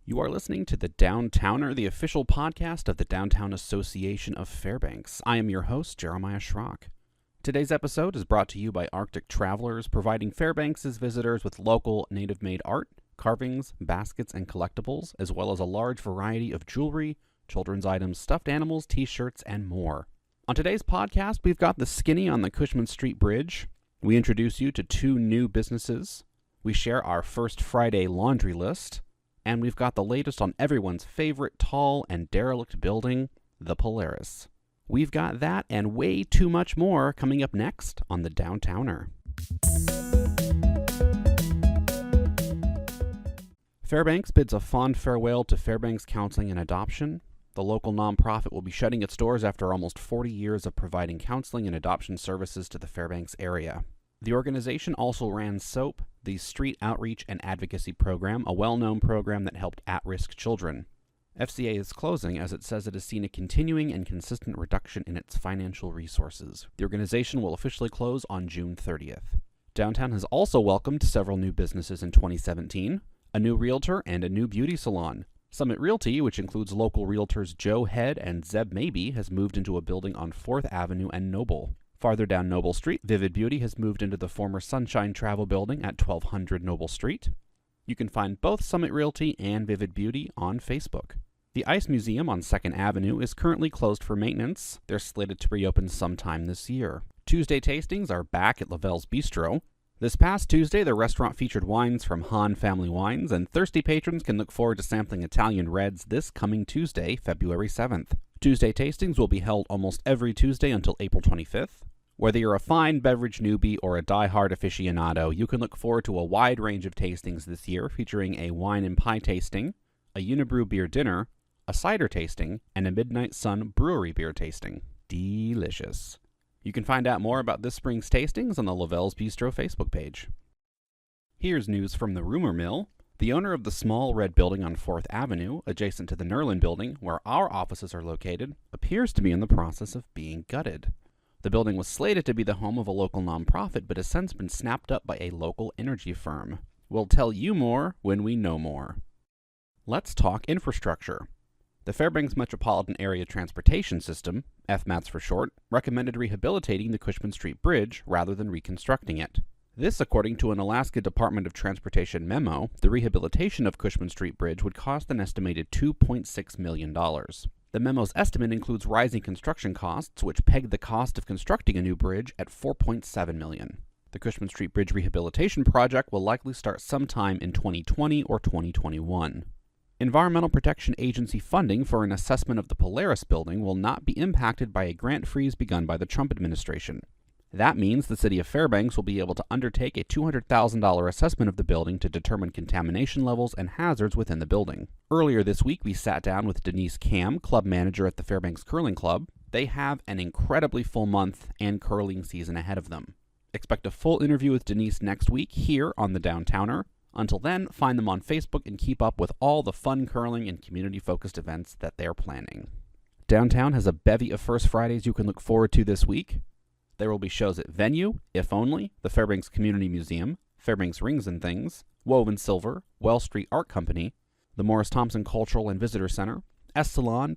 You are listening to The Downtowner, the official podcast of the Downtown Association of Fairbanks. I am your host, Jeremiah Schrock. Today's episode is brought to you by Arctic Travelers, providing Fairbanks' visitors with local native-made art, carvings, baskets, and collectibles, as well as a large variety of jewelry, children's items, stuffed animals, t-shirts, and more. On today's podcast, we've got the Skinny on the Cushman Street Bridge. We introduce you to two new businesses. We share our First Friday laundry list. And we've got the latest on everyone's favorite tall and derelict building, the Polaris. We've got that and way too much more coming up next on The Downtowner. Fairbanks bids a fond farewell to Fairbanks Counseling and Adoption. The local nonprofit will be shutting its doors after almost 40 years of providing counseling and adoption services to the Fairbanks area. The organization also ran SOAP, the Street Outreach and Advocacy Program, a well-known program that helped at-risk children. FCA is closing as it says it has seen a continuing and consistent reduction in its financial resources. The organization will officially close on June 30th. Downtown has also welcomed several new businesses in 2017, a new realtor and a new beauty salon. Summit Realty, which includes local realtors Joe Head and Zeb Maybe, has moved into a building on 4th Avenue and Noble. Farther down Noble Street, Vivid Beauty has moved into the former Sunshine Travel Building at 1200 Noble Street. You can find both Summit Realty and Vivid Beauty on Facebook. The Ice Museum on 2nd Avenue is currently closed for maintenance. They're slated to reopen sometime this year. Tuesday tastings are back at Lavelle's Bistro. This past Tuesday, the restaurant featured wines from Hahn Family Wines, and thirsty patrons can look forward to sampling Italian reds this coming Tuesday, February 7th. Tuesday tastings will be held almost every Tuesday until April 25th. Whether you're a fine beverage newbie or a die-hard aficionado, you can look forward to a wide range of tastings this year, featuring a wine and pie tasting, a Unibrew beer dinner, a cider tasting, and a Midnight Sun brewery beer tasting. Delicious. You can find out more about this spring's tastings on the Lavelle's Bistro Facebook page. Here's news from the rumor mill. The owner of the small red building on 4th Avenue, adjacent to the Nerlin building, where our offices are located, appears to be in the process of being gutted. The building was slated to be the home of a local nonprofit, but has since been snapped up by a local energy firm. We'll tell you more when we know more. Let's talk infrastructure. The Fairbanks Metropolitan Area Transportation System, FMATS for short, recommended rehabilitating the Cushman Street Bridge rather than reconstructing it. This, according to an Alaska Department of Transportation memo, the rehabilitation of Cushman Street Bridge would cost an estimated $2.6 million. The memo's estimate includes rising construction costs, which peg the cost of constructing a new bridge at $4.7 million. The Cushman Street Bridge rehabilitation project will likely start sometime in 2020 or 2021. Environmental Protection Agency funding for an assessment of the Polaris building will not be impacted by a grant freeze begun by the Trump administration. That means the city of Fairbanks will be able to undertake a $200,000 assessment of the building to determine contamination levels and hazards within the building. Earlier this week, we sat down with Denise Cam, club manager at the Fairbanks Curling Club. They have an incredibly full month and curling season ahead of them. Expect a full interview with Denise next week here on The Downtowner. Until then, find them on Facebook and keep up with all the fun curling and community-focused events that they're planning. Downtown has a bevy of First Fridays you can look forward to this week. There will be shows at Venue, If Only, the Fairbanks Community Museum, Fairbanks Rings and Things, Woven Silver, Well Street Art Company, the Morris Thompson Cultural and Visitor Center, S Salon,